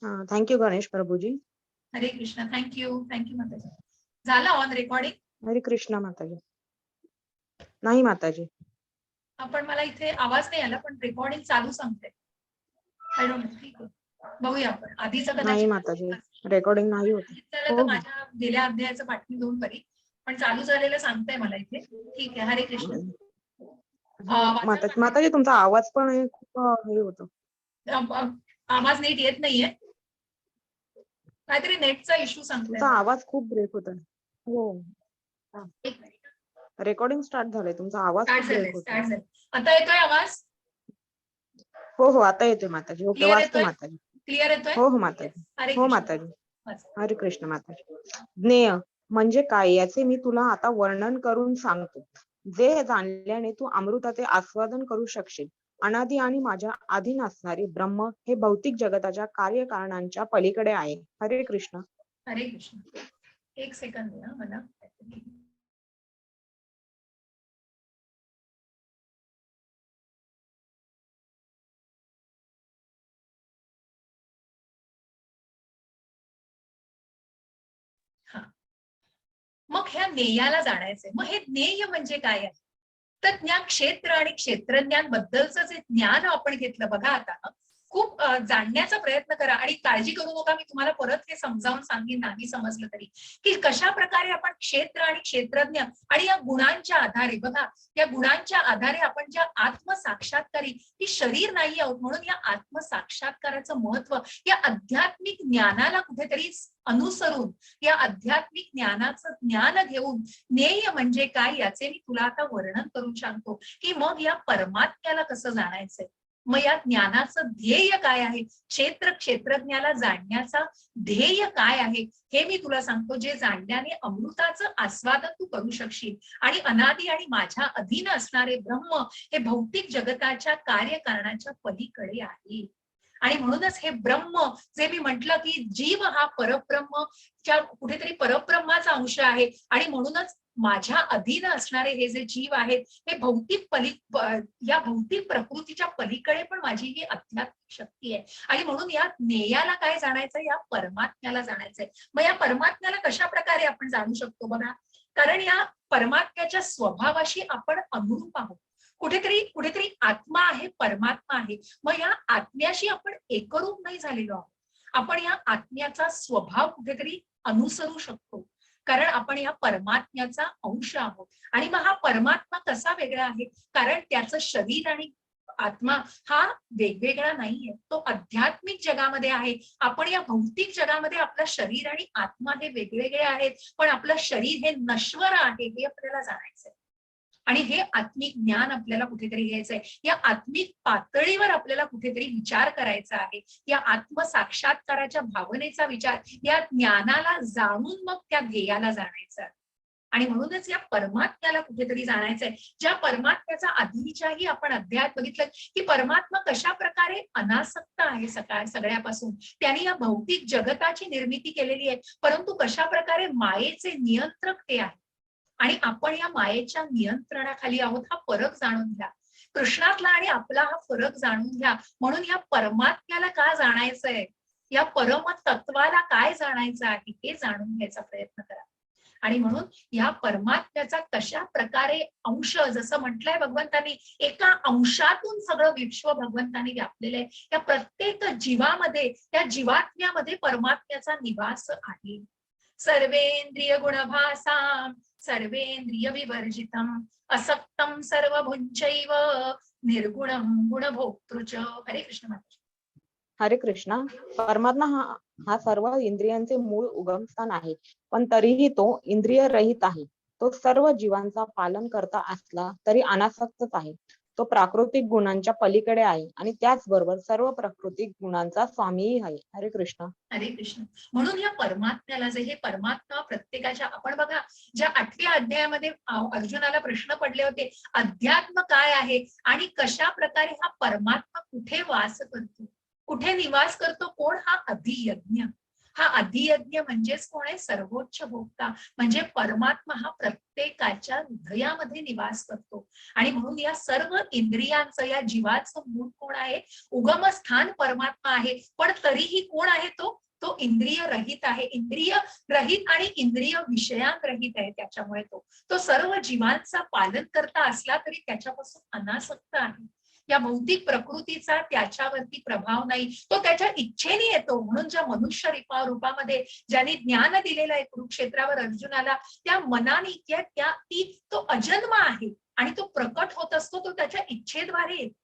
Thank you Ganesh Prabhuji. हरे Krishna. Thank you माताजी. झालं ऑन रेकॉर्डिंग? हरे कृष्ण माताजी. नाही माताजी. आपण मला इथे आवाज नाही आला पण रेकॉर्डिंग चालू सांगते. I don't know. ठीक आहे, बघूया आपण. आधीचं नाही माताजी, रेकॉर्डिंग नाही होत. तर माझ्या गेल्या अध्यायाचं पाठणी दोन करी, पण चालू झालेलं सांगताय मला इथे. ठीक आहे, हरे कृष्ण. माताजी तुमचा आवाज पण खूप हे होतो. आवाज नीट येत नाहीये, काहीतरी नेटचा इश्यू सांगताय. तुमचा आवाज खूप ब्रेक होता. हो, रेकॉर्डिंग स्टार्ट झालंय, तुमचा आवाज खूप ब्रेक होता. आता येतोय आवाज? हो आता येतोय माताजी. ओके, वाचते माताजी. क्लिअर येतोय? हो माताजी. हो माताजी. हरे कृष्ण माताजी. ज्ञेय म्हणजे काय याचे मी तुला आता वर्णन करून सांगतो. जे जाणल्याने तू अमृताचे आस्वादन करू शकशील. अनादी आणि माझ्या अधीन असणारे ब्रह्म हे भौतिक जगताच्या कार्यकारणांच्या पलीकडे आहे. हरे कृष्ण. हरे कृष्ण. एक सेकंद द्या मला. मग ह्या ज्ञेयाला जाणायचंय. मग हे ज्ञेय म्हणजे काय आहे? तर ज्ञान क्षेत्र आणि क्षेत्रज्ञान बद्दलचं जे ज्ञान आपण घेतलं बघा, आता खूप जाणण्याचा प्रयत्न करा आणि काळजी करू नका. मी तुम्हाला परत हे समजावून सांगेन, नाही समजलं तरी, की कशा प्रकारे आपण क्षेत्र आणि क्षेत्रज्ञ आणि या गुणांच्या आधारे, बघा या गुणांच्या आधारे आपण ज्या आत्मसाक्षात्कारी, ही शरीर नाही आहोत म्हणून या आत्मसाक्षात्काराचं महत्व या आध्यात्मिक ज्ञानाला कुठेतरी अनुसरून, या आध्यात्मिक ज्ञानाचं ज्ञान घेऊन ज्ञेय म्हणजे काय याचे मी तुला आता वर्णन करून सांगतो, की मग या परमात्म्याला कसं जाणायचंय. मग या ज्ञानाचं ध्येय काय आहे, क्षेत्रज्ञाला जाणण्याचा ध्येय काय आहे हे मी तुला सांगतो. जे जाणल्याने अमृताचं आस्वादन तू करू शकशील आणि अनादी आणि माझ्या अधीन असणारे ब्रह्म हे भौतिक जगताच्या कार्यकारणाच्या पलीकडे आहे. आणि म्हणूनच हे ब्रह्म, जे मी म्हटलं की जीव हा परब्रह्मच्या कुठेतरी परब्रह्माचा अंश आहे आणि म्हणूनच माझ्या अधीन असणारे हे जे जीव आहेत हे या भौतिक प्रकृतीच्या पलीकडे पण माझी ही आध्यात्मिक शक्ती आहे. आणि म्हणून या ज्ञेयाला काय जाणायचं, या परमात्म्याला जाणायचंय. मग या परमात्म्याला कशा प्रकारे आपण जाणू शकतो बघा, कारण या परमात्म्याच्या स्वभावाशी आपण अनुरूप आहोत. कुठेतरी आत्मा आहे, परमात्मा आहे. मग या आत्म्याशी आपण एकरूप नाही झालेलो आहोत. आपण या आत्म्याचा स्वभाव कुठेतरी अनुसरू शकतो, कारण आपण या परमात्म्याचा अंश आहोत. आणि मग हा परमात्मा कसा वेगळा आहे, कारण त्याचं शरीर आणि आत्मा हा वेगवेगळा नाहीये, तो आध्यात्मिक जगामध्ये आहे. आपण या भौतिक जगामध्ये आपलं शरीर आणि आत्मा हे वेगवेगळे आहेत, पण आपलं शरीर हे नश्वर आहे हे आपल्याला जाणायचंय. आणि हे आत्मिक ज्ञान आपल्याला कुठेतरी घ्यायचंय. या आत्मिक पातळीवर आपल्याला कुठेतरी विचार करायचा आहे. या आत्मसाक्षात्काराच्या भावनेचा विचार, या ज्ञानाला जाणून मग त्या ध्येयाला जाणायचं. आणि म्हणूनच या परमात्म्याला कुठेतरी जाणायचंय. ज्या परमात्म्याचा आधीच्याही आपण अध्यायात बघितलं की परमात्मा कशा प्रकारे अनासक्त आहे सगळ्यापासून. त्यांनी या भौतिक जगताची निर्मिती केलेली आहे, परंतु कशा प्रकारे मायेचे नियंत्रक ते आहे आणि आपण या मायेच्या नियंत्रणाखाली आहोत. हा फरक जाणून घ्या. कृष्णातला आणि आपला हा फरक जाणून घ्या. म्हणून या परमात्म्याला का जाणायचंय, या परमतत्वाला काय जाणायचं आहे हे जाणून घ्यायचा प्रयत्न करा. आणि म्हणून या परमात्म्याचा कशा प्रकारे अंश, जसं म्हटलंय भगवंतांनी, एका अंशातून सगळं विश्व भगवंतांनी व्यापलेलं आहे. या प्रत्येक जीवामध्ये, त्या जीवात्म्यामध्ये परमात्म्याचा निवास आहे. सर्वेंद्रिय गुणभासाम सर्वेंद्रिय विवर्जितम असक्तम सर्वभुंचैव निर्गुणम गुणभोक्तृच. हरे कृष्ण माता. हरे कृष्णा. परमात्मा हा सर्व इंद्रियांचे मूळ उगमस्थान आहे, पण तरीही तो इंद्रिय रहित आहे. तो सर्व जीवांचा पालन करता असला तरी अनासक्तच आहे. तो प्राकृतिक गुणांच्या पलीकडे आहे आणि त्याचबरोबर सर्व प्राकृतिक गुणांचा स्वामीही आहे. हरे कृष्ण. हरे कृष्ण. म्हणून या परमात्म्याला, जे हे परमात्मा प्रत्येकाच्या, आपण बघा ज्या 8व्या अध्यायामध्ये अर्जुनाला प्रश्न पडले होते, अध्यात्म काय आहे आणि कशा प्रकारे हा परमात्मा कुठे वास करतो, कुठे निवास करतो, कोण, हा अधियज्ञ. हा अधियज्ञ म्हणजेच कोण आहे? सर्वोच्च भोक्ता, म्हणजे परमात्मा हा प्रत्येकाच्या हृदयामध्ये निवास करतो. आणि म्हणून या सर्व इंद्रियांचं, या जीवाचं मूळ कोण आहे? उगमस्थान परमात्मा आहे. पण तरीही कोण आहे तो इंद्रिय रहित आहे. इंद्रिय रहित आणि इंद्रिय विषयात रहित आहे. त्याच्यामुळे तो सर्व जीवांचा पालन करता असला तरी त्याच्यापासून अनासक्त आहे. या भौतिक प्रकृतीचा त्याच्यावरती प्रभाव नाही, तो त्याच्या इच्छेने येतो. म्हणून ज्या मनुष्य रूपामध्ये ज्यांनी ज्ञान दिलेलं आहे कुरुक्षेत्रावर अर्जुनाला, त्या मनाने तो अजन्म आहे आणि तो प्रकट होत असतो, तो त्याच्या इच्छेद्वारे येतो.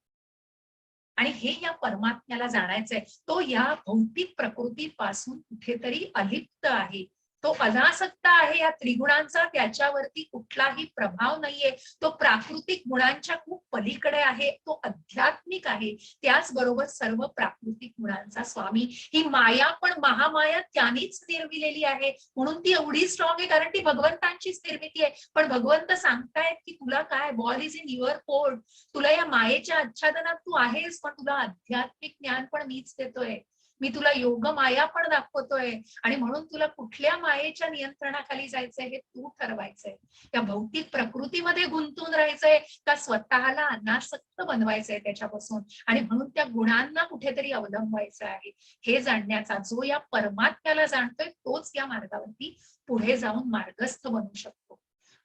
आणि हे या परमात्म्याला जाणायचंय. तो या भौतिक प्रकृतीपासून कुठेतरी अलिप्त आहे, तो अनासक्त आहे. या त्रिगुणांचा त्याच्यावरती कुठलाही प्रभाव नाहीये. तो प्राकृतिक गुणांच्या खूप पलीकडे आहे, तो आध्यात्मिक आहे. त्याचबरोबर सर्व प्राकृतिक गुणांचा स्वामी. ही माया पण महामाया त्यानेच निर्मिलेली आहे, म्हणून ती एवढी स्ट्रॉंग आहे, कारण ती भगवंतांचीच निर्मिती आहे. पण भगवंत सांगतायत की तुला काय, ball is in your court, तुला या मायेच्या आच्छादनात तू आहेस, पण तुला आध्यात्मिक ज्ञान पण मीच देतोय, मी तुला योग माया पण दाखवतोय. आणि म्हणून तुला कुठल्या मायेच्या नियंत्रणाखाली जायचंय हे तू ठरवायचंय. या भौतिक प्रकृतीमध्ये गुंतून राहायचंय का स्वतःला अनासक्त बनवायचंय त्याच्यापासून, आणि म्हणून त्या गुणांना कुठेतरी अवलंबायचं आहे. हे जाणण्याचा, जो या परमात्म्याला जाणतोय तोच या मार्गावरती पुढे जाऊन मार्गस्थ बनू शकतो.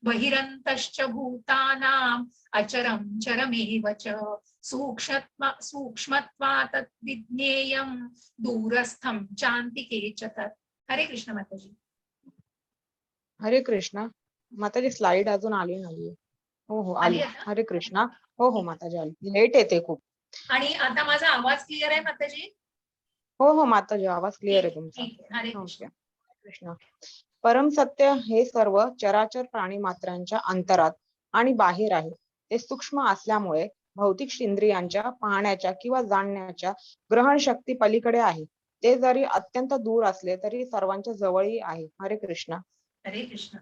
बहिरंतश्च भूतानां अचरं चरमेव च सूक्ष्मत्वात् विज्ञेयं दूरस्थं चान्तिके च तत्. हरे कृष्ण माताजी. हरे कृष्ण माताजी. स्लाइड अजून आली नाहीये. हो आली. हरे कृष्ण. हो माताजी आली. लेट येते खूप. आणि आता माझा आवाज क्लिअर आहे माताजी? हो माताजी, आवाज क्लिअर आहे तुमचा. हरे कृष्ण. कृष्ण. परम सत्य हे सर्व चराचर प्राणी मात्रांच्या अंतरात आणि बाहेर आहे. ते सूक्ष्म असल्यामुळे भौतिक इंद्रियांच्या पाहण्याच्या किंवा जाणण्याच्या ग्रहण शक्ती पलीकडे आहे. ते जरी अत्यंत दूर असले तरी सर्वांच्या जवळही आहे. हरे कृष्ण. हरे कृष्ण.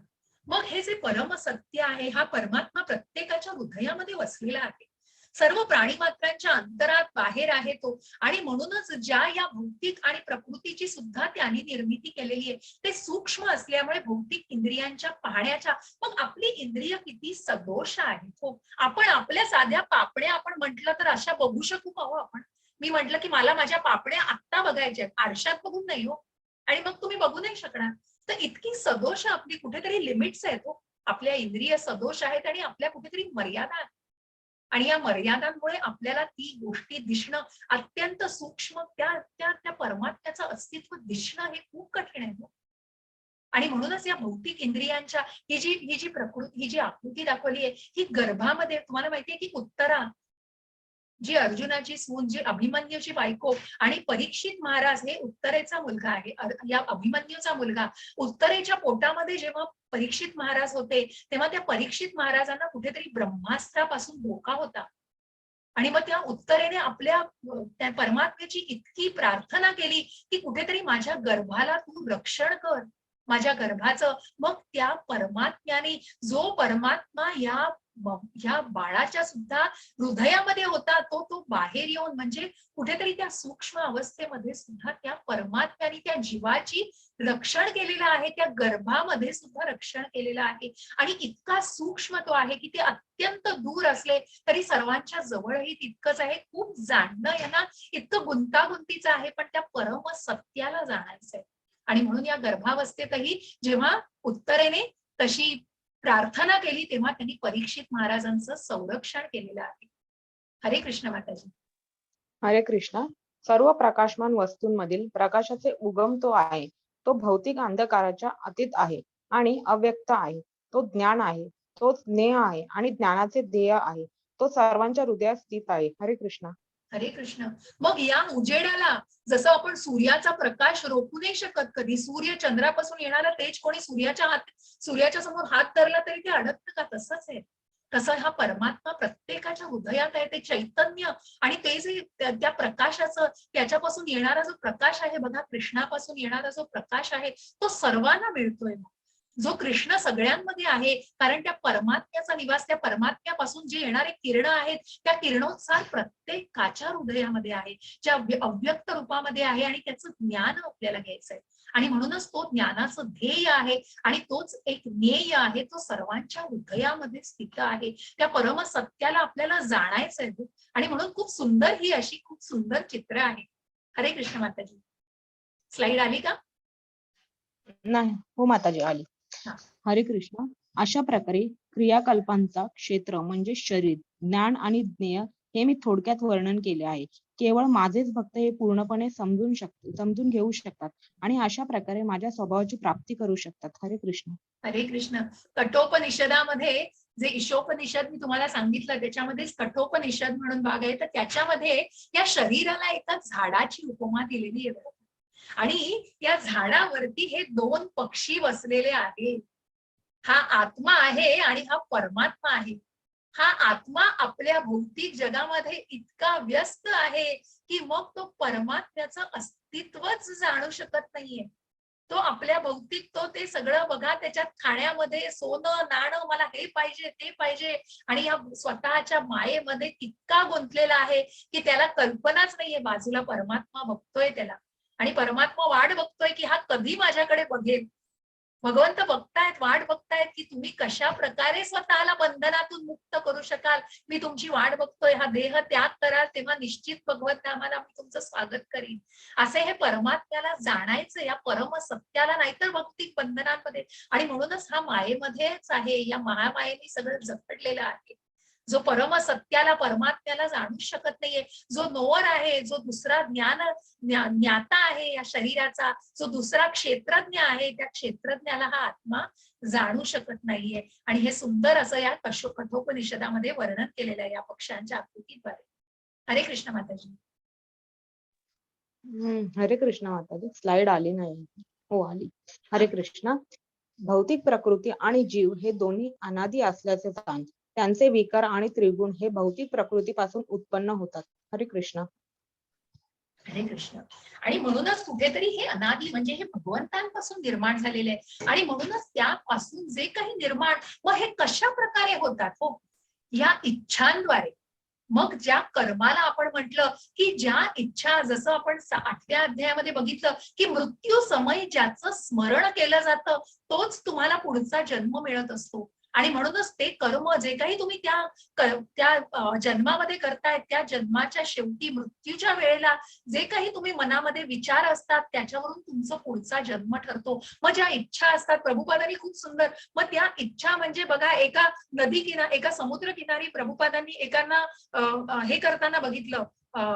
मग हे जे परम सत्य आहे, हा परमात्मा प्रत्येकाच्या हृदयामध्ये वसलेला आहे, सर्व प्राणी मात्रांच्या अंतरात बाहेर आहे तो. आणि म्हणूनच ज्या या भौतिक आणि प्रकृतीची सुद्धा त्यांनी निर्मिती केलेली आहे, ते सूक्ष्म असल्यामुळे भौतिक इंद्रियांच्या पाहण्याच्या, मग आपली इंद्रिय किती सदोष आहेत हो. आपण आपल्या साध्या पापण्या आपण म्हटलं तर अशा बघू शकू का हो आपण? मी म्हटलं की मला माझ्या पापण्या आत्ता बघायच्या, आरशात बघून नाही हो, आणि मग तुम्ही बघू नाही शकणार. तर इतकी सदोष आपली कुठेतरी लिमिट्स आहेत हो. आपल्या इंद्रिय सदोष आहेत आणि आपल्या कुठेतरी मर्यादा आहेत. आणि या मर्यादांमुळे आपल्याला ती गोष्टी दिसणं अत्यंत सूक्ष्म, त्या परमात्म्याचं अस्तित्व दिसणं हे खूप कठीण आहे. आणि म्हणूनच या भौतिक इंद्रियांच्या ही जी प्रकृती, ही जी आकृती दाखवली आहे, ही गर्भामध्ये, तुम्हाला माहितीये की उत्तरा जी अर्जुनाची सून, जी अभिमन्यूची बायको, आणि परीक्षित महाराज हे उत्तरेचा मुलगा आहे. या अभिमन्यूचा मुलगा उत्तरेच्या पोटामध्ये जेव्हा परीक्षित महाराज होते, तेव्हा त्या परीक्षित महाराजांना कुठेतरी ब्रह्मास्त्रापासून धोका होता. आणि मग त्या उत्तरेने आपल्या त्या परमात्म्याची इतकी प्रार्थना केली की कुठेतरी माझ्या गर्भाला तू रक्षण कर, माझ्या गर्भाचं. मग त्या परमात्म्याने, जो परमात्मा ह्या बाळाच्या सुद्धा हृदयामध्ये होता, तो बाहेर येऊन, म्हणजे कुठेतरी त्या सूक्ष्म अवस्थेमध्ये सुद्धा त्या परमात्म्याने त्या जीवाची रक्षण केलेलं आहे, त्या गर्भामध्ये सुद्धा रक्षण केलेलं आहे. आणि इतका सूक्ष्म तो आहे की ते अत्यंत दूर असले तरी सर्वांच्या जवळही तितकंच आहे. खूप जाणणं यांना इतकं गुंतागुंतीचं आहे, पण त्या परम सत्याला जाणायचंय. आणि म्हणून या गर्भावस्थेतही जेव्हा उत्तरेने तशी प्रार्थना केली, तेव्हा त्यांनी परीक्षित महाराजांचं संरक्षण केलेलं आहे. हरे कृष्ण माताजी. हरे कृष्ण. सर्व प्रकाशमान वस्तूंमधील प्रकाशाचे उगम तो आहे. तो भौतिक अंधकाराच्या अतीत आहे आणि अव्यक्त आहे. तो ज्ञान आहे, तो ज्ञेय आहे आणि ज्ञानाचे ध्येय आहे. तो सर्वांच्या हृदयात स्थित आहे. हरे कृष्ण. हरे कृष्ण. मग या उजेडाला, जसं आपण सूर्याचा प्रकाश रोखू नाही शकत कधी, सूर्य चंद्रापासून येणारा तेज कोणी सूर्याच्या समोर हात धरला तरी ते अडकतं का? तसंच आहे. तसं हा परमात्मा प्रत्येकाच्या हृदयात आहे. ते चैतन्य आणि ते जे त्या प्रकाशाचं, त्याच्यापासून येणारा जो प्रकाश आहे बघा, कृष्णापासून येणारा जो प्रकाश आहे, तो सर्वांना मिळतोय. जो कृष्ण सगळ्यांमध्ये आहे, कारण त्या परमात्म्याचा निवास, त्या परमात्म्यापासून जे येणारे किरण आहेत, त्या किरणोत्सार प्रत्येकाच्या हृदयामध्ये आहे, ज्या अव्यक्त रूपामध्ये आहे, आणि त्याचं ज्ञान आपल्याला घ्यायचं आहे. आणि म्हणूनच तो ज्ञानाचं ध्येय आहे, आणि तोच एक ज्ञेय आहे, तो सर्वांच्या हृदयामध्ये स्थित आहे. त्या परमसत्याला आपल्याला जाणायचं आहे. आणि म्हणून खूप सुंदर ही अशी खूप सुंदर चित्र आहे. हरे कृष्ण माताजी. स्लाइड आली का? नाही, हो माताजी आली. हा. हरे कृष्ण. अशा प्रकारे क्रियाकल्पांचा क्षेत्र म्हणजे शरीर, ज्ञान आणि ज्ञेय हे मी थोडक्यात वर्णन केले आहे. केवळ माझेच भक्त हे पूर्णपणे समजून घेऊ शकतात आणि अशा प्रकारे माझ्या स्वभावाची प्राप्ती करू शकतात. हरे कृष्ण. हरे कृष्ण. कठोपनिषदामध्ये जे ईशोपनिषद मी तुम्हाला सांगितलं, त्याच्यामध्ये कठोपनिषद म्हणून भाग आहे, तर त्याच्यामध्ये या शरीराला एका झाडाची उपमा दिलेली आहे. आणि या झाडावरती हे दोन पक्षी बसलेले आहेत. हा आत्मा आहे आणि हा परमात्मा आहे. हा आत्मा आपल्या भौतिक जगामध्ये इतका व्यस्त आहे की मग तो परमात्म्याचं अस्तित्वच जाणू शकत नाहीये. तो आपल्या भौतिक तो ते सगळं बघा, त्याच्यात खाण्यामध्ये सोनं नाणं, मला हे पाहिजे ते पाहिजे, आणि या स्वतःच्या मायेमध्ये इतका गुंतलेला आहे की त्याला कल्पनाच नाहीये बाजूला परमात्मा बघतोय त्याला. आणि परमात्मा वाट बघतोय की हा कधी माझ्याकडे बघेल. भगवंत बघतायत, वाट बघतायत की तुम्ही कशा प्रकारे स्वतःला बंधनातून मुक्त करू शकाल. मी तुमची वाट बघतोय. हा देह त्याग कराल तेव्हा निश्चित भगवंत आम्हाला मी तुमचं स्वागत करीन. असे हे परमात्म्याला जाणायचं, या परम सत्याला, नाहीतर भौतिक बंधनांमध्ये. आणि म्हणूनच हा मायेमध्येच आहे, या महामायेने सगळं जपडलेलं आहे. जो परम सत्याला परमात्म्याला जाणू शकत नाहीये, जो नोवर आहे, जो दुसरा ज्ञाता आहे या शरीराचा, जो दुसरा क्षेत्रज्ञ आहे, त्या क्षेत्रज्ञाला हा आत्मा जाणू शकत नाहीये. आणि हे सुंदर असं या कठोपनिषदामध्ये वर्णन केलेलं आहे या पक्ष्यांच्या आकृतीद्वारे. हरे कृष्ण माताजी. हरे कृष्ण माताजी. स्लाइड आली नाही. हो आली. हरे कृष्ण. भौतिक प्रकृती आणि जीव हे दोन्ही अनादी असल्याचे जाण. त्यांचे विकार आणि त्रिगुण हे भौतिक प्रकृतीपासून उत्पन्न होतात. हरे कृष्ण. हरे कृष्ण. आणि म्हणूनच कुठेतरी हे अनादी म्हणजे हे भगवंतांपासून निर्माण झालेले आहे. आणि म्हणूनच त्यापासून जे काही निर्माण, मग हे कशा प्रकारे होतात? हो, या इच्छांद्वारे. मग ज्या कर्माला आपण म्हटलं की ज्या इच्छा, जसं आपण 8व्या अध्यायामध्ये बघितलं की मृत्यू समय ज्याचं स्मरण केलं जातं तोच तुम्हाला पुढचा जन्म मिळत असतो. आणि म्हणूनच ते कर्म जे काही तुम्ही त्या जन्मामध्ये करतायत, त्या जन्माच्या शेवटी मृत्यूच्या वेळेला जे काही तुम्ही मनामध्ये विचार असतात त्याच्यावरून तुमचा पुढचा जन्म ठरतो. मग ज्या इच्छा असतात, प्रभुपादांनी खूप सुंदर, मग त्या इच्छा म्हणजे बघा, एका एका समुद्र किनारी प्रभुपादांनी एकांना हे करताना बघितलं,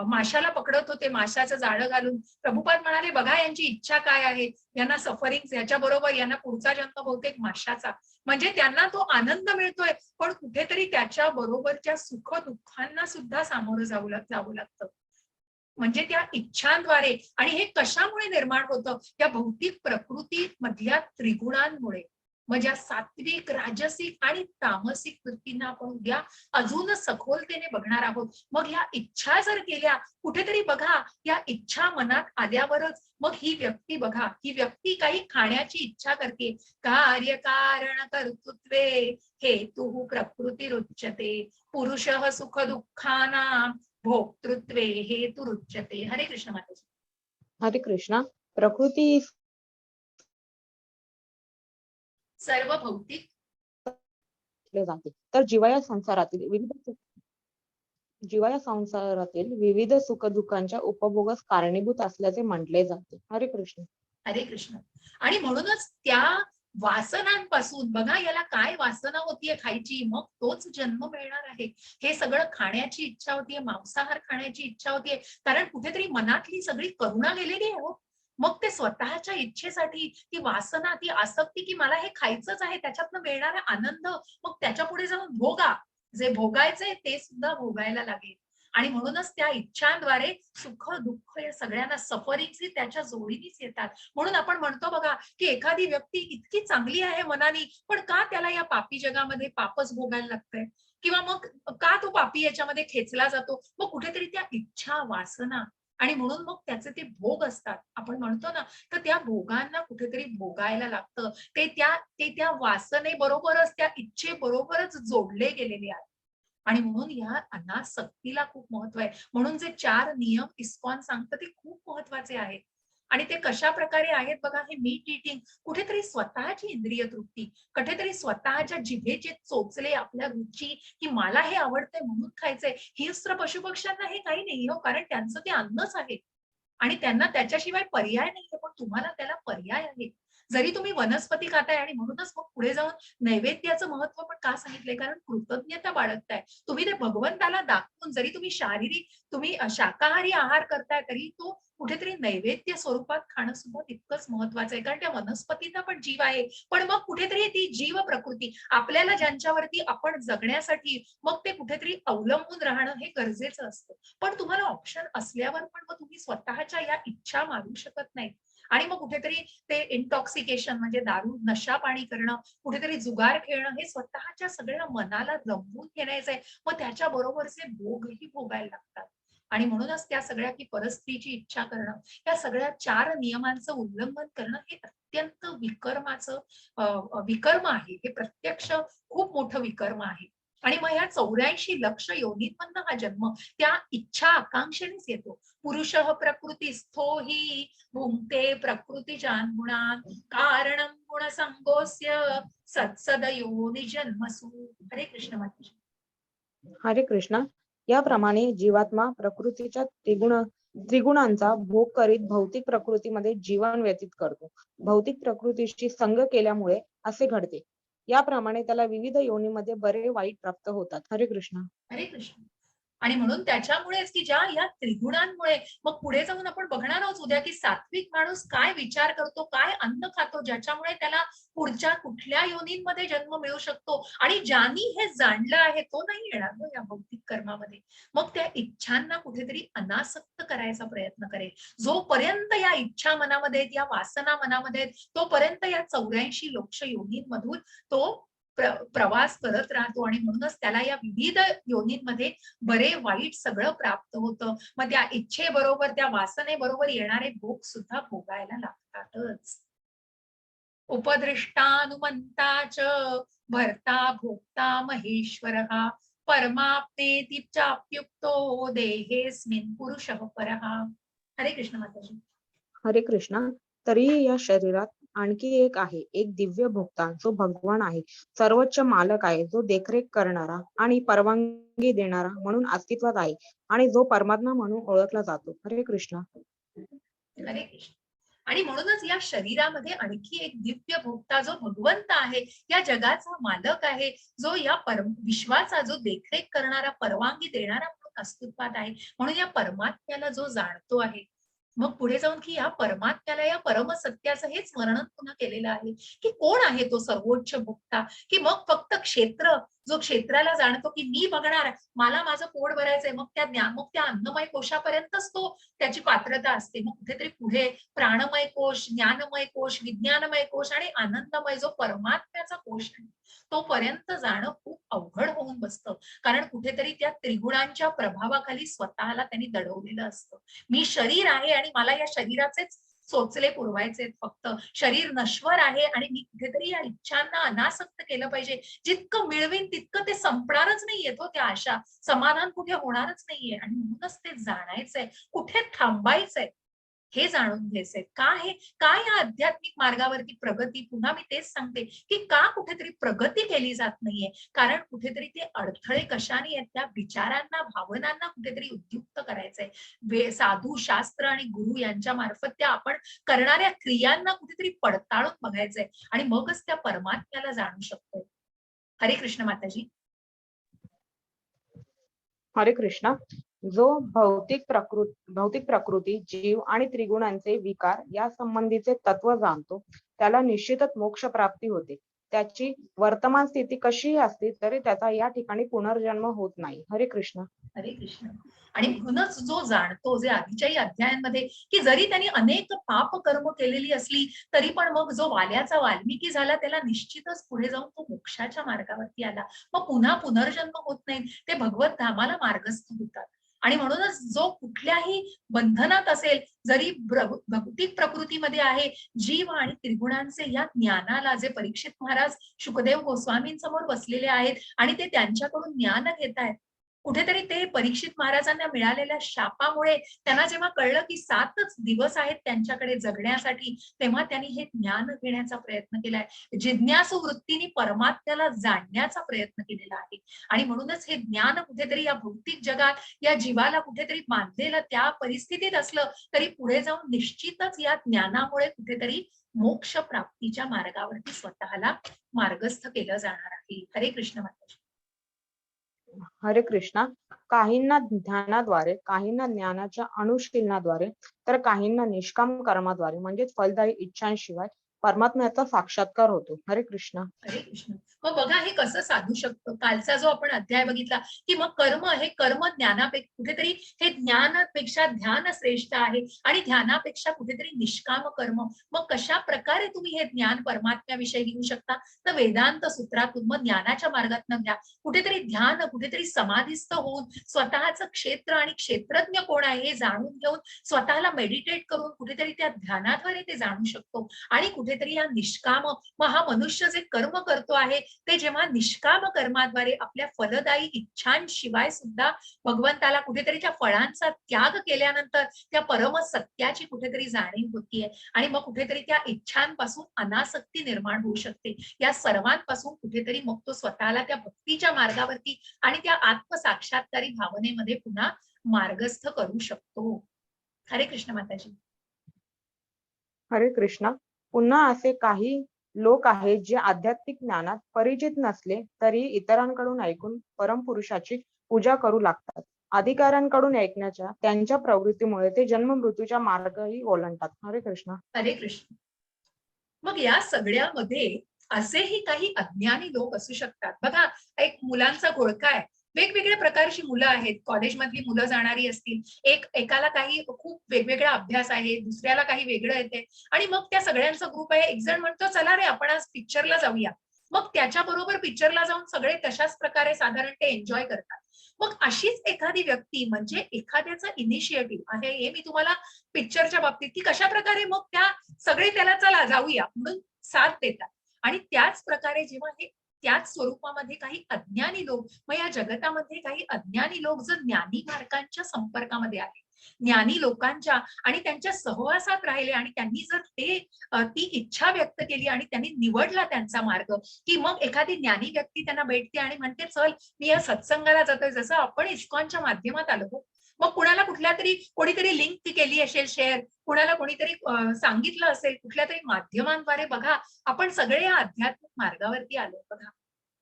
माशाला पकडत होते माशाचं जाळं घालून. प्रभुपाद म्हणाले, बघा यांची इच्छा काय आहे, यांना सफरिंग, याच्या बरोबर यांना पुढचा जन्म बहुतेक माशाचा. म्हणजे त्यांना तो आनंद मिळतोय, पण कुठेतरी त्याच्या बरोबरच्या सुख दुःखांना सुद्धा सामोरं जावं लागतं. म्हणजे त्या इच्छांद्वारे. आणि हे कशामुळे निर्माण होतं? या भौतिक प्रकृती मधल्या त्रिगुणांमुळे. म्हणजे या सात्विक, राजसिक आणि तामसिक वृत्तींना आपण उद्या अजून सखोलतेने बघणार आहोत. मग या इच्छा जर केल्या, कुठेतरी बघा, या इच्छा मनात आल्यावरच मग ही व्यक्ती बघा, ही व्यक्ती काही खाण्याची इच्छा करते. कार्यकारण कर्तृत्वे हेतु प्रकृती रुच्यते पुरुषः सुख दुःखानां भोक्तृत्वे हेतुरुच्यते. हरे कृष्ण माताजी. हरे कृष्ण. प्रकृती सर्व भौतिक जाते, तर जीवाया संसारातील विविध सुखदुःखांच्या उपभोगास कारणीभूत असल्याचे म्हटले जाते. हरे कृष्ण. हरे कृष्ण. आणि म्हणूनच त्या वासनांपासून बघा, याला काय वासना होतीये खायची, मग तोच जन्म मिळणार आहे. हे सगळं खाण्याची इच्छा होतीये, मांसाहार खाण्याची इच्छा होतीये, कारण कुठेतरी मनातली सगळी करुणा गेलेली आहे हो. मग ते स्वतःच्या इच्छेसाठी ती वासना, ती आसक्ती की मला हे खायचंच आहे, त्याच्यातनं मिळणारा आनंद, मग त्याच्या पुढे जाऊन भोगा, जे भोगायचंय ते सुद्धा भोगायला लागेल. आणि म्हणूनच त्या इच्छांद्वारे सुख दुःख या सगळ्यांना सफरिंग त्याच्या जोडीनेच येतात. म्हणून आपण म्हणतो बघा की एखादी व्यक्ती इतकी चांगली आहे मनानी, पण का त्याला या पापी जगामध्ये पापच भोगायला लागतंय? किंवा मग का तो पापी याच्यामध्ये खेचला जातो? मग कुठेतरी त्या इच्छा, वासना आणि म्हणून मग त्याचे ते भोग असतात आपण म्हणतो ना, तर त्या भोगांना कुठेतरी भोगायला लागतं. ते त्या वासनेबरोबरच, त्या इच्छेबरोबरच जोडले गेलेले आहेत. आणि म्हणून या अनासक्तीला खूप महत्व आहे. म्हणून जे 4 नियम इस्कॉन सांगतं ते खूप महत्वाचे आहेत. आणि ते कशा प्रकारे आहेत बघा, हे मीट ईटिंग, कुठेतरी स्वतःची इंद्रिय तृप्ती, कुठेतरी स्वतःच्या जिभेचे चोचले, आपल्या रुची, की मला हे आवडतंय म्हणून खायचंय. हिंस्र पशुपक्ष्यांना हे काही नाही हो, कारण त्यांचं ते अन्नच आहे. आणि त्यांना त्याच्याशिवाय पर्याय नाहीये, पण तुम्हाला त्याला पर्याय आहे. जरी तुम्ही वनस्पती खाताय आणि म्हणूनच मग पुढे जाऊन नैवेद्याचं महत्व पण का सांगितलंय? कारण कृतज्ञता बाळगताय. तुम्ही ते भगवंताला दाखवून जरी तुम्ही शाकाहारी आहार करताय, तरी तो कुठेतरी नैवेद्य स्वरूपात खाणं सुद्धा तितकंच महत्वाचं आहे. कारण त्या वनस्पतीचा पण जीव आहे. पण मग कुठेतरी ती जीव प्रकृती आपल्याला ज्यांच्यावरती आपण जगण्यासाठी मग ते कुठेतरी अवलंबून राहणं हे गरजेचं असतं. पण तुम्हाला ऑप्शन असल्यावर पण मग तुम्ही स्वतःच्या या इच्छा मारू शकत नाही. आणि मग कुठेतरी ते इंटॉक्सिकेशन म्हणजे दारू नशा पाणी करणं, कुठेतरी जुगार खेळणं, हे स्वतःच्या सगळ्या मनाला रमवून घेण्याचं आहे. मग त्याच्या बरोबरचे भोगही भोगायला लागतात. आणि म्हणूनच त्या सगळ्या, की परस्त्रीची इच्छा करणं, या सगळ्या 4 नियमांचं उल्लंघन करणं हे अत्यंत विकर्म आहे. हे प्रत्यक्ष खूप मोठं विकर्म आहे. आणि मग ह्या 84 लक्ष योनींमधनं हा जन्म त्या इच्छा आकांक्षेनेच येतो. पुरुषः प्रकृतिस्थो हि भुंक्ते प्रकृतीजान् गुणान् कारणं गुणसंगोऽस्य सत्सदयोनि जन्मसु. हरे कृष्ण माताजी. हरे कृष्णा. याप्रमाणे जीवात्मा प्रकृतीच्या त्रिगुणांचा भोग करीत भौतिक प्रकृतीमध्ये जीवन व्यतीत करतो. भौतिक प्रकृतीशी संग केल्यामुळे असे घडते. याप्रमाणे त्याला विविध योनीमध्ये बरे वाईट प्राप्त होतात. हरे कृष्ण. हरे कृष्ण. आणि म्हणून त्याच्यामुळेच, की ज्या या त्रिगुणांमुळे मग पुढे जाऊन आपण बघणार आहोत उद्या, की सात्विक माणूस काय विचार करतो, काय अन्न खातो, ज्याच्यामुळे त्याला पुढच्या कुठल्या योनींमध्ये जन्म मिळू शकतो. आणि ज्यांनी हे जाणलं आहे तो नाही येणार ना या भौतिक कर्मामध्ये. मग त्या इच्छांना कुठेतरी अनासक्त करायचा प्रयत्न करेल. जोपर्यंत या इच्छा मनामध्ये आहेत, या वासना मनामध्ये आहेत, तोपर्यंत या 84 लक्ष योनींमधून तो प्रवास करत राहतो. आणि म्हणूनच त्याला या विविध योनींमध्ये बरे वाईट सगळं प्राप्त होतं. मग त्या इच्छेबरोबर, त्या वासनेबरोबर येणारे भोग सुद्धा भोगायला लागतातच. उपदृष्टानुमंता च भर्ता भोक्ता महेश्वरः परमाप्नेति चाप्युक्तो देहेस्मिन् पुरुषः परः. हरे कृष्ण माताजी. हरे कृष्णा. तरीही या शरीरात आणखी एक आहे, एक दिव्य भोक्ता जो भगवान आहे, सर्वोच्च मालक आहे, जो देखरेख करणारा आणि परवानगी देणारा म्हणून अस्तित्वात आहे आणि जो परमात्मा म्हणून ओळखला जातो. हरे कृष्ण. हरे कृष्ण. आणि म्हणूनच या शरीरामध्ये आणखी एक दिव्य भोक्ता जो भगवंत आहे, या जगाचा मालक आहे, जो या विश्वाचा जो देखरेख करणारा, परवानगी देणारा म्हणून अस्तित्वात आहे. म्हणून या परमात्म्याला जो जाणतो आहे, मग पुढे जाऊन, की या परमात्म्याला, या परमसत्याचं हेच वर्णन पुन्हा केलेलं आहे, की कोण आहे तो सर्वोच्च भोक्ता. की मग फक्त जो क्षेत्राला जाणतो, की मी बघणार, मला माझं पोट भरायचंय, मग त्या अन्नमय कोशापर्यंतच तो त्याची पात्रता असते. मग कुठेतरी पुढे प्राणमय कोश, ज्ञानमय कोश, विज्ञानमय कोश आणि आनंदमय जो परमात्म्याचा कोश आहे, तोपर्यंत जाणं खूप अवघड होऊन बसतं. कारण कुठेतरी त्या त्रिगुणांच्या प्रभावाखाली स्वतःला त्यांनी दडवलेलं असतं. मी शरीर आहे आणि मला या शरीराचेच चोचले पुरवायचे फक्त. शरीर नश्वर आहे आणि मी कुठेतरी या इच्छांना अनासक्त केलं पाहिजे. जितकं मिळवीन तितकं ते संपणारच नाहीये तो, त्या आशा समाधान कुठे होणारच नाहीये. आणि म्हणूनच ते जाणायचंय, कुठे थांबायचंय हे जाणून घ्यायचंय. काय या आध्यात्मिक मार्गावरती प्रगती, पुन्हा मी तेच सांगते, की का कुठेतरी प्रगती केली जात नाहीये. कारण कुठेतरी ते अडथळे कशाने आहेत, त्या विचारांना, भावनांना कुठेतरी उद्युक्त करायचंय. साधू, शास्त्र आणि गुरु यांच्या मार्फत त्या आपण करणाऱ्या क्रियांना कुठेतरी पडताळून बघायचंय. आणि मगच त्या परमात्म्याला जाणू शकतोय. हरे कृष्ण माताजी. हरे कृष्णा. जो भौतिक प्रकृती, जीव आणि त्रिगुणांचे विकार या संबंधीचे तत्व जाणतो, त्याला निश्चितच मोक्ष प्राप्ती होते. त्याची वर्तमान स्थिती कशीही असली तरी त्याचा या ठिकाणी पुनर्जन्म होत नाही. हरे कृष्ण. हरे कृष्ण. आणि म्हणूनच जो जाणतो, जे आधीच्याही अध्यायांमध्ये, की जरी त्यांनी अनेक पाप कर्म केलेली असली तरी पण मग जो वाल्याचा वाल्मिकी झाला, त्याला निश्चितच पुढे जाऊन तो मोक्षाच्या मार्गावरती आला. मग पुन्हा पुनर्जन्म होत नाही, ते भगवत धामाला मार्गस्थ होतात. आणि म्हणूनच जो कुठल्याही बंधनात असेल, जरी भौतिक प्रकृतीमध्ये आहे, जीव आणि त्रिगुणांचे या ज्ञानाला जे परीक्षित महाराज शुकदेव गोस्वामींसमोर बसलेले आहेत आणि ते त्यांच्याकडून ज्ञान घेत आहेत, कुठेतरी ते परीक्षित महाराजांना मिळालेल्या शापामुळे त्यांना जेव्हा कळलं की 7च दिवस आहेत त्यांच्याकडे जगण्यासाठी, तेव्हा त्यांनी हे ज्ञान घेण्याचा प्रयत्न केलाय. जिज्ञासू वृत्तीने परमात्म्याला जाणण्याचा प्रयत्न केलेला आहे. आणि म्हणूनच हे ज्ञान कुठेतरी या भौतिक जगात या जीवाला कुठेतरी बांधलेलं त्या परिस्थितीत असलं तरी पुढे जाऊन निश्चितच या ज्ञानामुळे कुठेतरी मोक्ष प्राप्तीच्या मार्गावरती स्वतःला मार्गस्थ केलं जाणार आहे. हरे कृष्ण माताजी. हरे कृष्णा. काहींना ध्यानाद्वारे, काहींना ज्ञानाच्या अनुशीलनाद्वारे, तर काहींना निष्काम कर्माद्वारे म्हणजेच फलदायी इच्छांशिवाय परमात्म्याचा साक्षात्कार होतो. हरे कृष्णा. हरे कृष्ण. मग बघा हे कसं साधू शकतो. कालचा जो आपण अध्याय बघितला की मग कर्म हे कर्म ज्ञानापेक्षा कुठेतरी हे ज्ञानापेक्षा ध्यान श्रेष्ठ आहे आणि ध्यानापेक्षा कुठेतरी निष्काम कर्म. मग कशा प्रकारे तुम्ही हे ज्ञान परमात्म्याविषयी घेऊ शकता? तर वेदांत सूत्रातून मग ज्ञानाच्या मार्गातून घ्या. कुठेतरी ध्यान, कुठेतरी समाधीस्थ होऊन स्वतःचं क्षेत्र आणि क्षेत्रज्ञ कोण आहे हे जाणून घेऊन स्वतःला मेडिटेट करून कुठेतरी त्या ध्यानाद्वारे ते जाणू शकतो. आणि कुठेतरी या निष्काम, मग हा मनुष्य जे कर्म करतो आहे ते जेव्हा निष्काम कर्माद्वारे आपल्या फलदायी इच्छांशिवाय सुद्धा भगवंताला कुठेतरी त्या फळांचा त्याग केल्यानंतर त्या परम सत्याची कुठेतरी जाणीव होतीये आणि मग कुठेतरी त्या इच्छांपासून अनासक्ती निर्माण होऊ शकते. या सर्वांपासून कुठेतरी मग तो स्वतःला त्या भक्तीच्या मार्गावरती आणि त्या आत्मसाक्षात्कारी भावनेमध्ये पुन्हा मार्गस्थ करू शकतो. हरे कृष्ण माताजी. हरे कृष्णा. पुन्हा असे काही लोक आहेत जे आध्यात्मिक ज्ञानात परिचित नसले तरी इतरांकडून ऐकून परमपुरुषाची पूजा करू लागतात. अधिकाऱ्यांकडून ऐकण्याच्या त्यांच्या प्रवृत्तीमुळे ते जन्म मृत्यूच्या मार्गही ओलांडतात. हरे कृष्णा. हरे कृष्ण. मग या सगळ्यामध्ये असेही काही अज्ञानी लोक असू शकतात. बघा, एक मुलांचा घोळका आहे. वेगवेगळ्या प्रकारची मुलं आहेत. कॉलेजमधली मुलं जाणारी असतील, एकाला काही खूप वेगवेगळा अभ्यास आहे, दुसऱ्याला काही वेगळं येते आणि मग त्या सगळ्यांचा ग्रुप आहे. एक जण म्हणतो चला रे आपण आज पिक्चरला जाऊया. मग त्याच्याबरोबर पिक्चरला जाऊन सगळे तशाच प्रकारे साधारण ते एन्जॉय करतात. मग अशीच एखादी व्यक्ती म्हणजे एखाद्याचा इनिशिएटिव्ह आहे, हे मी तुम्हाला पिक्चरच्या बाबतीत की कशा प्रकारे मग त्या सगळे त्याला चला जाऊया म्हणून साथ देतात. आणि त्याच प्रकारे जेव्हा हे त्याच स्वरूपामध्ये काही अज्ञानी लोक, मग या जगतामध्ये काही अज्ञानी लोक जर ज्ञानी मार्गांच्या संपर्कामध्ये आले, ज्ञानी लोकांच्या आणि त्यांच्या सहवासात राहिले आणि त्यांनी जर ती इच्छा व्यक्त केली आणि त्यांनी निवडला त्यांचा मार्ग, की मग एखादी ज्ञानी व्यक्ती त्यांना भेटते आणि म्हणते चल मी या सत्संगाला जातोय. जसं आपण इस्कॉनच्या माध्यमात आलो, मग कुणाला कुठल्या तरी कोणीतरी लिंक केली असेल शेअर, कुणाला कोणीतरी सांगितलं असेल कुठल्या तरी माध्यमांद्वारे, बघा आपण सगळे या आध्यात्मिक मार्गावरती आलो. बघा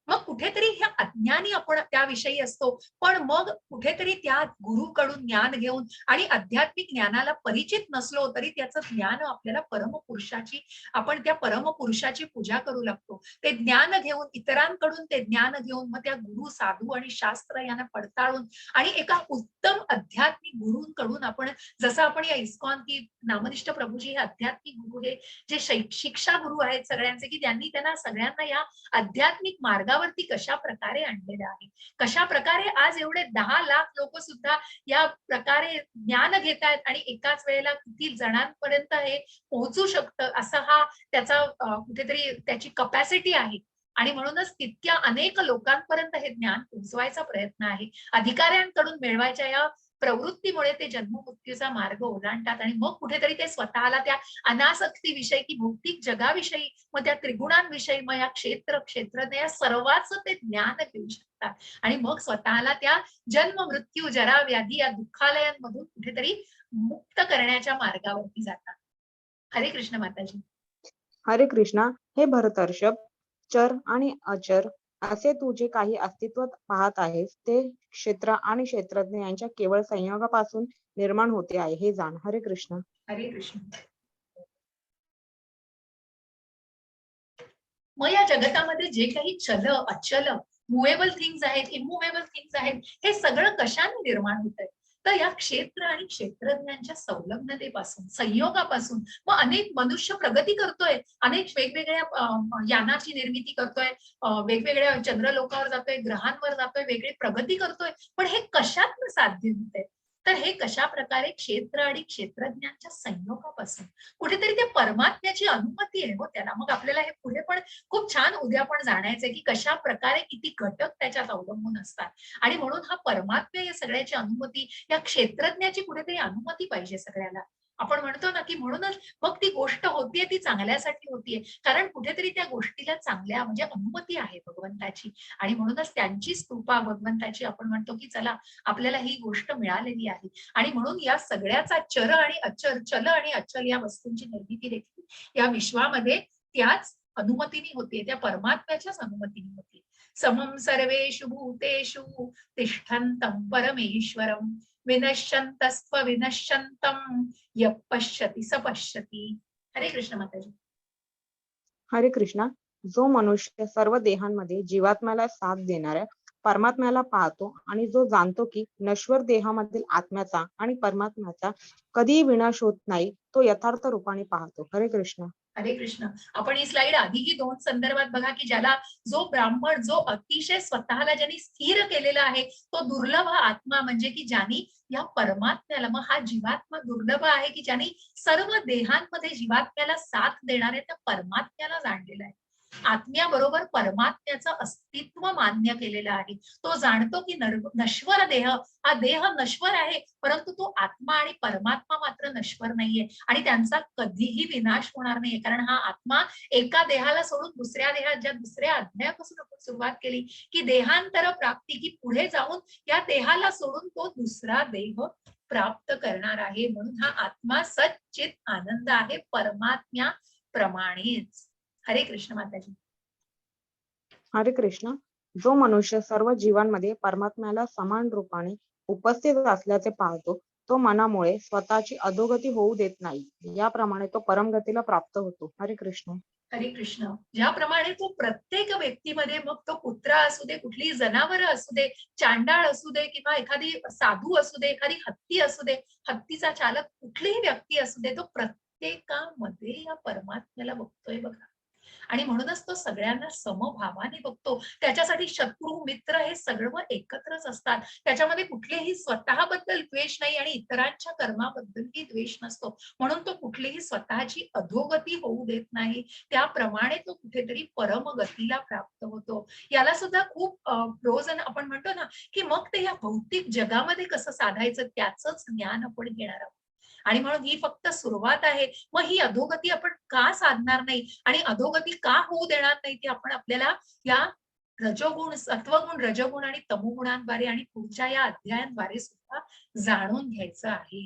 मग कुठेतरी ह्या अज्ञानी आपण त्याविषयी असतो, पण मग कुठेतरी त्या गुरुकडून ज्ञान घेऊन आणि आध्यात्मिक ज्ञानाला परिचित नसलो तरी त्याचं ज्ञान आपल्याला परमपुरुषाची, आपण त्या परमपुरुषाची पूजा करू लागतो. ते ज्ञान घेऊन, इतरांकडून ते ज्ञान घेऊन मग त्या गुरु, साधू आणि शास्त्र यांना पडताळून आणि एका उत्तम आध्यात्मिक गुरूंकडून आपण, जसं आपण या इस्कॉन की नामनिष्ठ प्रभूजी हे आध्यात्मिक गुरु, हे जे शिक्षा गुरु आहेत सगळ्यांचे, की त्यांनी त्यांना सगळ्यांना या आध्यात्मिक मार्गावरती कशा प्रकारे आणलेलं आहे, कशा प्रकारे आज एवढे 10 लाख लोक सुद्धा या प्रकारे ज्ञान घेत आहेत आणि एकाच वेळेला किती जणांपर्यंत हे पोहोचू शकतं, असा हा त्याचा कुठेतरी त्याची कपॅसिटी आहे. आणि म्हणूनच तितक्या अनेक लोकांपर्यंत हे ज्ञान पोहोचवायचा प्रयत्न आहे. अधिकाऱ्यांकडून मिळवायच्या या प्रवृत्तीमुळे ते जन्ममृत्यूचा मार्ग ओलांडतात आणि मग कुठेतरी ते स्वतःला त्या अनासक्तीविषयी की भौतिक जगाविषयी, मग त्या त्रिगुणांविषयी, मग या क्षेत्रज्ञ या सर्वांचं ते ज्ञान घेऊ शकतात आणि मग स्वतःला त्या जन्म मृत्यू जरा व्याधी या दुःखालयांमधून कुठेतरी मुक्त करण्याच्या मार्गावरती जातात. हरे कृष्ण माताजी. हरे कृष्णा. हे भरतर्षभ, चर आणि अचर असे तू जे काही अस्तित्व पाहत आहेस ते क्षेत्र आणि क्षेत्रज्ञ यांच्या केवळ संयोगापासून निर्माण होते आहे हे जाण. हरे कृष्ण. हरे कृष्ण. मग या जगतामध्ये जे काही चल अचल, मुवेबल थिंग्स आहेत, इमूवेबल थिंग्स आहेत, हे सगळं कशाने निर्माण होत आहे? तर या क्षेत्र आणि क्षेत्रज्ञांच्या संलग्नतेपासून, संयोगापासून मग अनेक मनुष्य प्रगती करतोय, अनेक वेगवेगळ्या यानाची निर्मिती करतोय, वेगवेगळ्या चंद्रलोकावर जातोय, ग्रहांवर जातोय, वेगळी प्रगती करतोय. पण हे कशातनं साध्य होतंय? तर हे कशा प्रकारे क्षेत्र आणि क्षेत्रज्ञांच्या संयोगापासून, कुठेतरी त्या परमात्म्याची अनुमती आहे हो त्याला. मग आपल्याला हे पुढे पण खूप छान उद्या पण जाणायचंय की कशा प्रकारे किती घटक त्याच्यात अवलंबून असतात. आणि म्हणून हा परमात्म्य या सगळ्याची अनुमती, या क्षेत्रज्ञाची कुठेतरी अनुमती पाहिजे सगळ्याला. आपण म्हणतो ना की म्हणूनच मग ती गोष्ट होतीये ती चांगल्यासाठी होतीये, कारण कुठेतरी त्या गोष्टीला चांगल्या म्हणजे अनुमती आहे भगवंताची. आणि म्हणूनच त्यांचीच कृपा भगवंताची आपण म्हणतो की चला आपल्याला ही गोष्ट मिळालेली आहे. आणि म्हणून या सगळ्याचा चर आणि अचल, चल आणि अचल या वस्तूंची निर्मिती देखील या विश्वामध्ये त्याच अनुमतीने होते, त्या परमात्म्याच्याच अनुमतीने होते. समम सर्वेषु भूतेषु तिष्ठन्तं परमेश्वरं विनश्यन्तस्त्व विनश्यन्तं यः पश्यति स पश्यति. हरे कृष्ण माताजी. हरे कृष्णा. जो मनुष्य सर्व देहांमध्ये जीवात्म्याला साथ देणाऱ्या परमात्म्याला पाहतो आणि जो जाणतो की नश्वर देहामधील आत्म्याचा आणि परमात्म्याचा कधीही विनाश होत नाही, तो यथार्थ रूपाने पाहतो. हरे कृष्ण. हरे कृष्ण. आपण ही स्लाइड आधीही 2 संदर्भात बघा की ज्याला जो ब्राह्मण जो अतिशय स्वतःला ज्यांनी स्थिर केलेला आहे तो दुर्लभ आत्मा, म्हणजे की ज्यांनी या परमात्म्याला, मग हा जीवात्मा दुर्लभ आहे की ज्यांनी सर्व देहांमध्ये जीवात्म्याला साथ देणाऱ्या त्या परमात्म्याला जाणलेला आहे. आत्म्याबरोबर परमात्म्याचं अस्तित्व मान्य केलेलं आहे. तो जाणतो की नश्वर देह, हा देह नश्वर आहे, परंतु तो आत्मा आणि परमात्मा मात्र नश्वर नाहीये आणि त्यांचा कधीही विनाश होणार नाहीये. कारण हा आत्मा एका देहाला सोडून दुसऱ्या देहात, ज्या दुसऱ्या अध्यायापासून आपण सुरुवात केली की देहांतर प्राप्ती, की पुढे जाऊन या देहाला सोडून तो दुसरा देह प्राप्त करणार आहे. म्हणून हा आत्मा सच्चित आनंद आहे परमात्म्या प्रमाणेच. हरे कृष्ण माताजी. हरे कृष्ण. जो मनुष्य सर्व जीवांमध्ये परमात्म्याला समान रूपाने उपस्थित असल्याचे पाहतो, तो मनामुळे स्वतःची अधोगती होऊ देत नाही. याप्रमाणे तो परमगतीला प्राप्त होतो. हरे कृष्ण. हरे कृष्ण. ज्याप्रमाणे तो प्रत्येक व्यक्तीमध्ये, मग तो कुत्रा असू दे, कुठलीही जनावर असू दे, चांडाळ असू दे किंवा एखादी साधू असू दे, एखादी हत्ती असू दे, हत्तीचा चालक कुठलीही व्यक्ती असू दे, तो प्रत्येकामध्ये या परमात्म्याला बघतोय बघा. आणि म्हणूनच तो सगळ्यांना समभावाने बघतो. त्याच्यासाठी शत्रू मित्र हे सर्व एकत्रच असतात. त्याच्यामध्ये कुठलेही स्वतःबद्दल द्वेष नाही आणि इतरांच्या कर्माबद्दलही द्वेष नसतो. म्हणून तो कुठलीही स्वतःची अधोगती होऊ देत नाही. त्याप्रमाणे तो कुठेतरी परमगतीला प्राप्त होतो. याला सुद्धा खूप प्रोज आपण म्हणतो ना की मग ते या भौतिक जगामध्ये कसं साधायचं त्याचंच ज्ञान आपण घेणार आहोत. आणि म्हणून ही फक्त सुरुवात आहे. मग ही अधोगती आपण का साधणार नाही आणि अधोगती का होऊ देणार नाही ते आपण आपल्याला या रजोगुण, सत्वगुण, रजोगुण आणि तमोगुणांद्वारे आणि पुढच्या या अध्यायांद्वारे सुद्धा जाणून घ्यायचं आहे.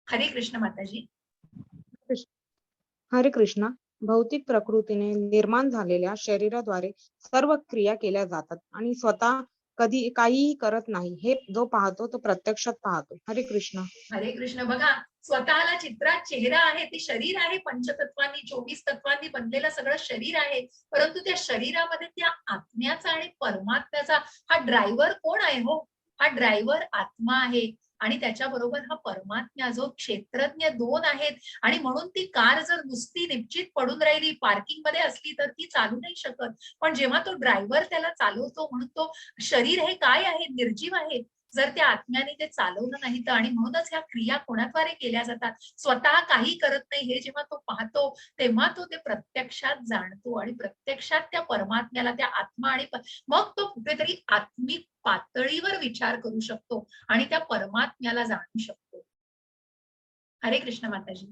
हरे कृष्ण माताजी. हरे कृष्ण. भौतिक प्रकृतीने निर्माण झालेल्या शरीराद्वारे सर्व क्रिया केल्या जातात आणि स्वतः कधी काहीही करत नाही. हे जो पाहतो तो प्रत्यक्षात पाहतो. हरे कृष्ण. हरे कृष्ण. बघा, स्वतःला चित्रात चेहरा आहे, ते शरीर आहे, पंचतत्वांनी 24 तत्वांनी बनलेलं सगळं शरीर आहे. परंतु त्या शरीरामध्ये त्या आत्म्याचा आणि परमात्म्याचा हा ड्रायव्हर कोण आहे हो? हा ड्रायव्हर आत्मा आहे. आणि त्याच्याबरोबर हा परमात्मा जो क्षेत्रज्ञ 2 आहेत. आणि म्हणून ती कार जर नुसती निश्चित पडून राहिली, पार्किंग मध्ये असली तर ती चालू नाही शकत. पण जेव्हा तो ड्रायव्हर त्याला चालवतो, म्हणून तो शरीर हे काय आहे? निर्जीव आहे. जर त्या आत्म्याने ते चालवलं नाही तर. आणि म्हणूनच ह्या क्रिया कोणाद्वारे केल्या जातात? स्वतः काही करत नाही हे जेव्हा तो पाहतो तेव्हा तो ते प्रत्यक्षात जाणतो आणि प्रत्यक्षात त्या परमात्म्याला, त्या आत्मा आणि मग तो कुठेतरी आत्मिक पातळीवर विचार करू शकतो आणि त्या परमात्म्याला जाणू शकतो. हरे कृष्ण माताजी.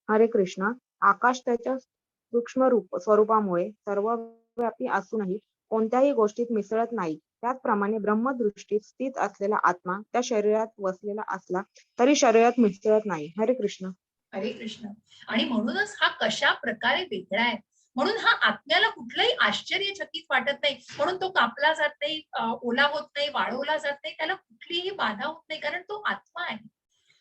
हरे कृष्ण. आकाश त्याच्या सूक्ष्म स्वरूपामुळे सर्वव्यापी असूनही कोणत्याही गोष्टीत मिसळत नाही. त्याचप्रमाणे ब्रह्मदृष्टीत स्थित असलेला आत्मा त्या शरीरात वसलेला असला तरी शरीरात मिसळत नाही. हरे कृष्ण. हरे कृष्ण. आणि म्हणूनच हा कशा प्रकारे वेगळा आहे. म्हणून हा आत्म्याला कुठलंही आश्चर्यचकित वाटत नाही. म्हणून तो कापला जात नाही, ओला होत नाही, वाळवला जात नाही, त्याला कुठलीही बाधा होत नाही, कारण तो आत्मा आहे.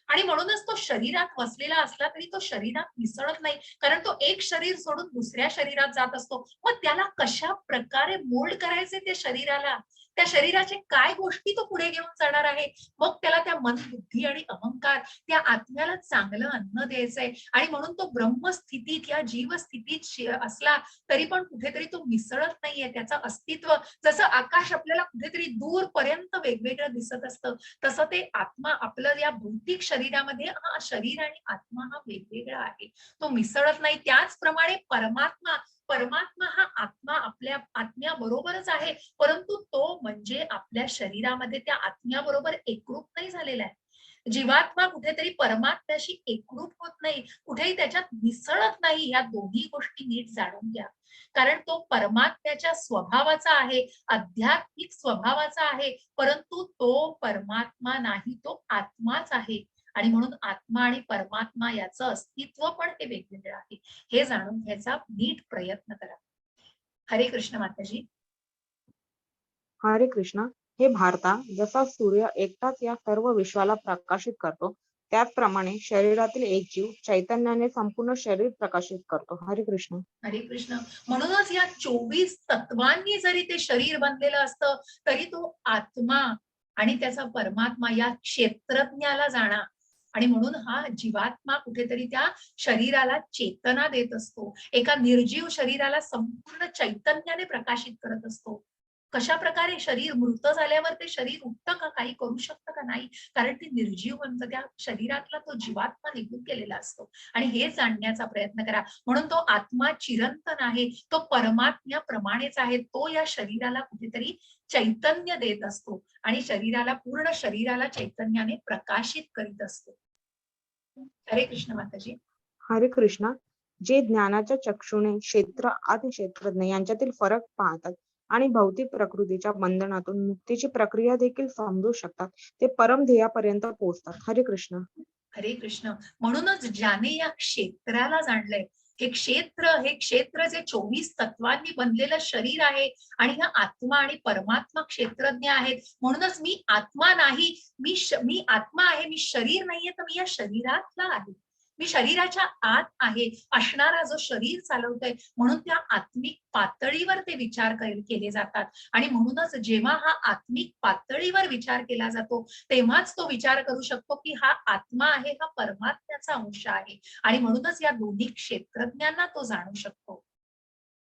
आणि म्हणूनच तो शरीरात वसलेला असला तरी तो शरीरात मिसळत नाही, कारण तो एक शरीर सोडून दुसऱ्या शरीरात जात असतो. मग त्याला कशा प्रकारे मोल्ड करायचे त्या शरीराला, त्या शरीराचे काय गोष्टी तो पुढे घेऊन जाणार आहे. मग त्याला त्या मन, बुद्धी आणि अहंकार, त्या आत्म्याला चांगलं अन्न द्यायचंय. आणि म्हणून तो ब्रह्मस्थितीत या जीवस्थितीत असला तरी पण कुठेतरी तो मिसळत नाहीये. त्याचं अस्तित्व, जसं आकाश आपल्याला कुठेतरी दूरपर्यंत वेगवेगळं दिसत असतं, तसं ते आत्मा आपलं या भौतिक शरीरामध्ये, हा शरीर आणि आत्मा हा वेगवेगळा आहे, तो मिसळत नाही. त्याचप्रमाणे परमात्मा परमात्मा हा आत्मा आपल्या आत्म्याबरोबरच आहे, परंतु तो म्हणजे आपल्या शरीरामध्ये त्या आत्म्याबरोबर एकरूप नाही झालेला आहे. जीवात्मा कुठेतरी परमात्म्याशी एकरूप होत नाही, कुठेही त्याच्यात मिसळत नाही. या दोन्ही गोष्टी नीट जाणून घ्या. कारण तो परमात्म्याच्या स्वभावाचा आहे, आध्यात्मिक स्वभावाचा आहे, परंतु तो परमात्मा नाही, तो आत्माच आहे. आणि म्हणून आत्मा आणि परमात्मा याचं अस्तित्व पण हे वेगवेगळं आहे. हे जाणून घ्यायचा नीट प्रयत्न करा. हरे कृष्ण माताजी. हरे कृष्णा. हे भारता, जसा सूर्य एकटाच या सर्व विश्वाला प्रकाशित करतो, त्याचप्रमाणे शरीरातील एक जीव चैतन्याने संपूर्ण शरीर प्रकाशित करतो. हरे कृष्ण. हरे कृष्ण. म्हणूनच या 24 तत्वांनी जरी ते शरीर बनलेलं असतं, तरी तो आत्मा आणि त्याचा परमात्मा या क्षेत्रज्ञाला जाणा. आणि म्हणून हा जीवात्मा कुठेतरी त्या शरीराला चेतना देत असतो, एका निर्जीव शरीराला संपूर्ण चैतन्याने प्रकाशित करत असतो. कशा प्रकारे शरीर मृत झाल्यावर ते शरीर उठतं का, काही करू शकतं का, नाही, कारण ते निर्जीव बनतं. त्या शरीरातला तो जीवात्मा निघून गेलेला असतो. आणि हे जाणण्याचा प्रयत्न करा. म्हणून तो आत्मा चिरंतन आहे, तो परमात्म्याप्रमाणेच आहे. तो या शरीराला कुठेतरी चैतन्य देत असतो आणि पूर्ण शरीराला चैतन्याने प्रकाशित करीत असतो. हरे कृष्ण माताजी. हरे कृष्णा. जे ज्ञानाच्या चक्षुने क्षेत्र आणि क्षेत्रज्ञ यांच्यातील फरक पाहतात आणि भौतिक प्रकृतीच्या बंधनातून मुक्तीची प्रक्रिया देखील समजू शकतात, ते परम ध्येयापर्यंत पोहोचतात. हरे कृष्ण. हरे कृष्ण. म्हणूनच ज्याने या क्षेत्राला जाणलंय, हे क्षेत्र जे 24 तत्वांनी बनलेलं शरीर आहे आणि हा आत्मा आणि परमात्मा क्षेत्रज्ञ आहेत. म्हणूनच मी आत्मा नाही, मी आत्मा आहे, मी शरीर नाहीये, तर मी या शरीरातला आहे, मी शरीराच्या आत आहे असणारा जो शरीर चालवतोय. म्हणून त्या आत्मिक पातळीवर ते विचार केले जातात. आणि म्हणूनच जेव्हा हा आत्मिक पातळीवर विचार केला जातो, तेव्हाच तो विचार करू शकतो की हा आत्मा आहे, हा परमात्म्याचा अंश आहे. आणि म्हणूनच या दोन्ही क्षेत्रज्ञांना तो जाणू शकतो.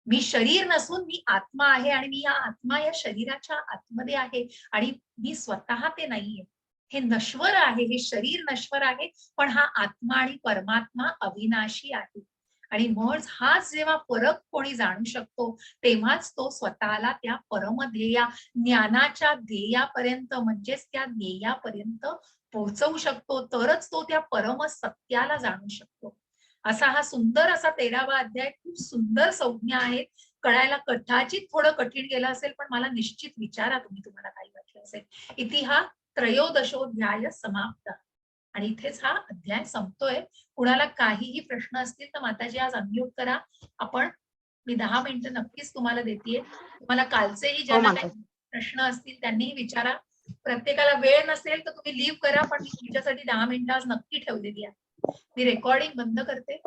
मी शरीर नसून मी आत्मा आहे आणि मी आत्मा या शरीराच्या आतमध्ये आहे आणि मी स्वतः ते नाहीये. हे नश्वर आहे, हे शरीर नश्वर आहे, पण हा आत्मा आणि परमात्मा अविनाशी आहे. आणि मग हाच जेव्हा फरक कोणी जाणू शकतो, तेव्हाच तो स्वतःला त्या परमध्येया ज्ञानाच्या ध्येयापर्यंत म्हणजेच त्या ध्येयापर्यंत पोहोचवू शकतो. तरच तो त्या परम सत्याला जाणू शकतो. असा हा सुंदर असा 13वा अध्याय, खूप सुंदर संज्ञा आहेत. कळायला कदाचित थोडं कठीण गेलं असेल, पण मला निश्चित विचारा तुम्हाला काही वाटलं असेल. इथे हा त्रयोदशोध्याय समाप्त. आणि इथेच हा अध्याय संपतोय. कुणाला काहीही प्रश्न असतील तर माताजी आज अनम्यूट करा. मी 10 मिनिटं नक्कीच तुम्हाला देतेय. तुम्हाला कालचेही ज्यांना काही प्रश्न असतील त्यांनीही विचारा. प्रत्येकाला वेळ नसेल तर तुम्ही लीव्ह करा, पण मी तुमच्यासाठी 10 मिनिटं आज नक्की ठेवलेली आहे. मी रेकॉर्डिंग बंद करते.